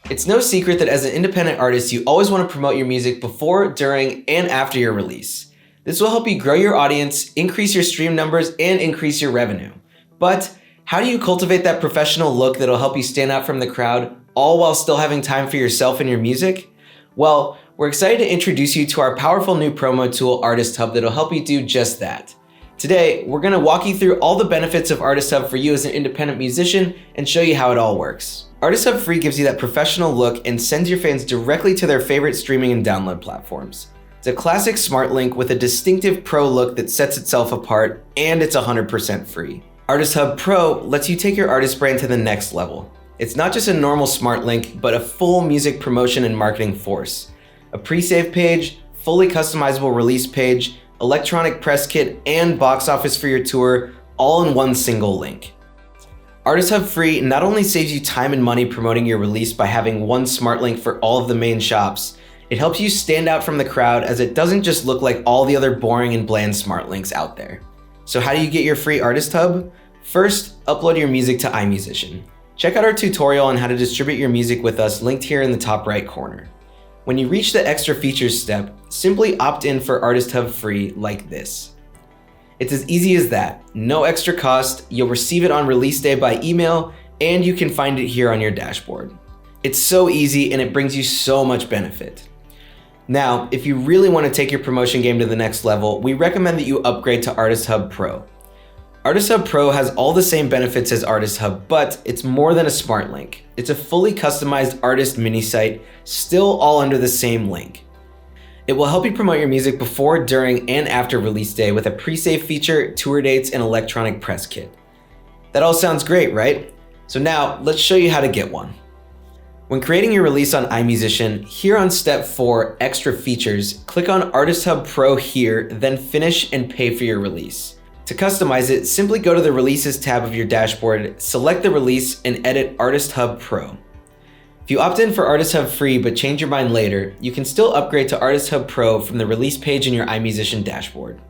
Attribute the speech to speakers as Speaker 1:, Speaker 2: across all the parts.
Speaker 1: It's no secret that as an independent artist, you always want to promote your music before, during, and after your release. This will help you grow your audience, increase your stream numbers, and increase your revenue. But how do you cultivate that professional look that'll help you stand out from the crowd, all while still having time for yourself and your music? Well, we're excited to introduce you to our powerful new promo tool, Artist Hub, that'll help you do just that. Today, we're going to walk you through all the benefits of Artist Hub for you as an independent musician and show you how it all works. Artist Hub Free gives you that professional look and sends your fans directly to their favorite streaming and download platforms. It's a classic smart link with a distinctive pro look that sets itself apart, and it's 100% free. Artist Hub Pro lets you take your artist brand to the next level. It's not just a normal smart link, but a full music promotion and marketing force. A pre-save page, fully customizable release page, electronic press kit, and box office for your tour, all in one single link. Artist Hub Free not only saves you time and money promoting your release by having one smart link for all of the main shops, it helps you stand out from the crowd as it doesn't just look like all the other boring and bland smart links out there. So how do you get your free Artist Hub? First, upload your music to iMusician. Check out our tutorial on how to distribute your music with us linked here in the top right corner. When you reach the extra features step, simply opt in for Artist Hub Free like this. It's as easy as that. No extra cost, you'll receive it on release day by email, and you can find it here on your dashboard. It's so easy and it brings you so much benefit. Now, if you really want to take your promotion game to the next level, we recommend that you upgrade to Artist Hub Pro. Artist Hub Pro has all the same benefits as Artist Hub, but it's more than a smart link. It's a fully customized artist mini site, still all under the same link. It will help you promote your music before, during, and after release day with a pre-save feature, tour dates, and electronic press kit. That all sounds great, right? So now, let's show you how to get one. When creating your release on iMusician, here on step 4, Extra Features, click on Artist Hub Pro here, then Finish and Pay for your release. To customize it, simply go to the Releases tab of your dashboard, select the release, and edit Artist Hub Pro. If you opt in for Artist Hub Free but change your mind later, you can still upgrade to Artist Hub Pro from the release page in your iMusician dashboard.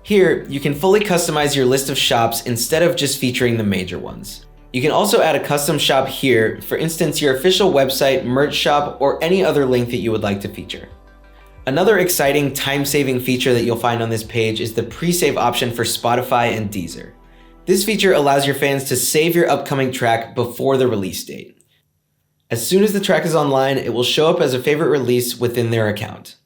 Speaker 1: Here, you can fully customize your list of shops instead of just featuring the major ones. You can also add a custom shop here, for instance your official website, merch shop, or any other link that you would like to feature. Another exciting time-saving feature that you'll find on this page is the pre-save option for Spotify and Deezer. This feature allows your fans to save your upcoming track before the release date. As soon as the track is online, it will show up as a favorite release within their account.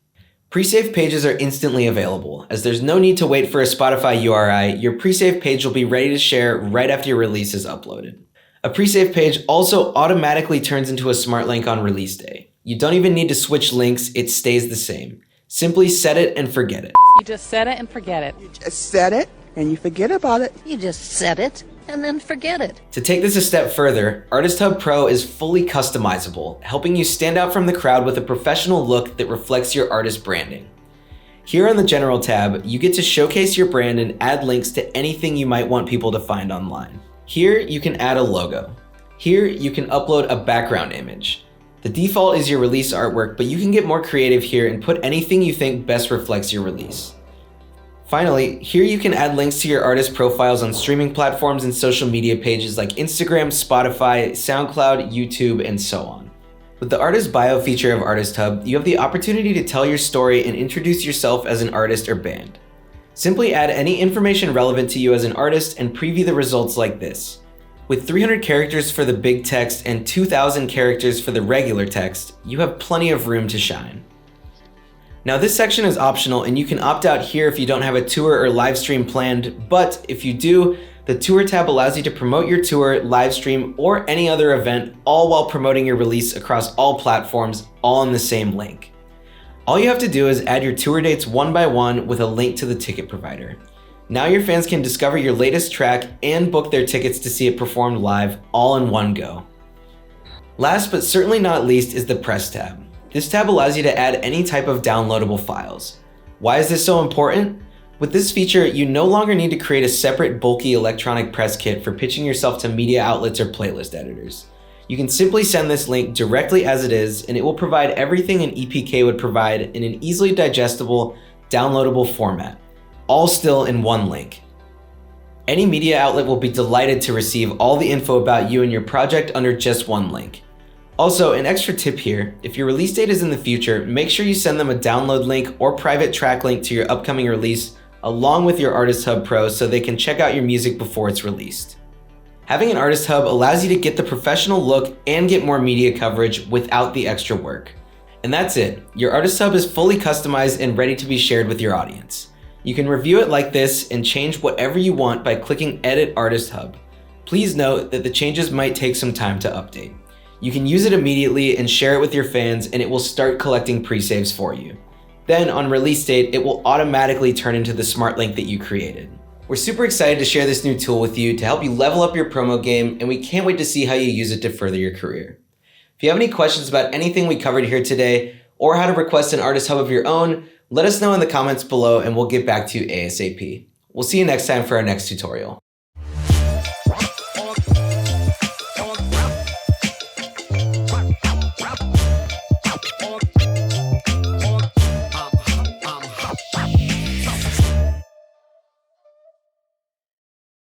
Speaker 1: Pre-save pages are instantly available, as there's no need to wait for a Spotify URI. Your pre-save page will be ready to share right after your release is uploaded. A pre-save page also automatically turns into a smart link on release day. You don't even need to switch links, it stays the same. Simply set it and forget it.
Speaker 2: You just set it and forget it.
Speaker 3: You just set it and you forget about it.
Speaker 4: You just set it and then forget it.
Speaker 1: To take this a step further, Artist Hub Pro is fully customizable, helping you stand out from the crowd with a professional look that reflects your artist branding. Here on the General tab, you get to showcase your brand and add links to anything you might want people to find online. Here, you can add a logo. Here, you can upload a background image. The default is your release artwork, but you can get more creative here and put anything you think best reflects your release. Finally, here you can add links to your artist profiles on streaming platforms and social media pages like Instagram, Spotify, SoundCloud, YouTube, and so on. With the Artist Bio feature of Artist Hub, you have the opportunity to tell your story and introduce yourself as an artist or band. Simply add any information relevant to you as an artist and preview the results like this. With 300 characters for the big text and 2,000 characters for the regular text, you have plenty of room to shine. Now this section is optional and you can opt out here if you don't have a tour or live stream planned, but if you do, the tour tab allows you to promote your tour, live stream, or any other event, all while promoting your release across all platforms, all in the same link. All you have to do is add your tour dates one by one with a link to the ticket provider. Now your fans can discover your latest track and book their tickets to see it performed live, all in one go. Last but certainly not least is the Press tab. This tab allows you to add any type of downloadable files. Why is this so important? With this feature, you no longer need to create a separate bulky electronic press kit for pitching yourself to media outlets or playlist editors. You can simply send this link directly as it is, and it will provide everything an EPK would provide in an easily digestible, downloadable format, all still in one link. Any media outlet will be delighted to receive all the info about you and your project under just one link. Also, an extra tip here, if your release date is in the future, make sure you send them a download link or private track link to your upcoming release along with your Artist Hub Pro so they can check out your music before it's released. Having an Artist Hub allows you to get the professional look and get more media coverage without the extra work. And that's it. Your Artist Hub is fully customized and ready to be shared with your audience. You can review it like this and change whatever you want by clicking Edit Artist Hub. Please note that the changes might take some time to update. You can use it immediately and share it with your fans, and it will start collecting pre-saves for you. Then on release date, it will automatically turn into the smart link that you created. We're super excited to share this new tool with you to help you level up your promo game, and we can't wait to see how you use it to further your career. If you have any questions about anything we covered here today, or how to request an Artist Hub of your own, let us know in the comments below and we'll get back to you ASAP. We'll see you next time for our next tutorial.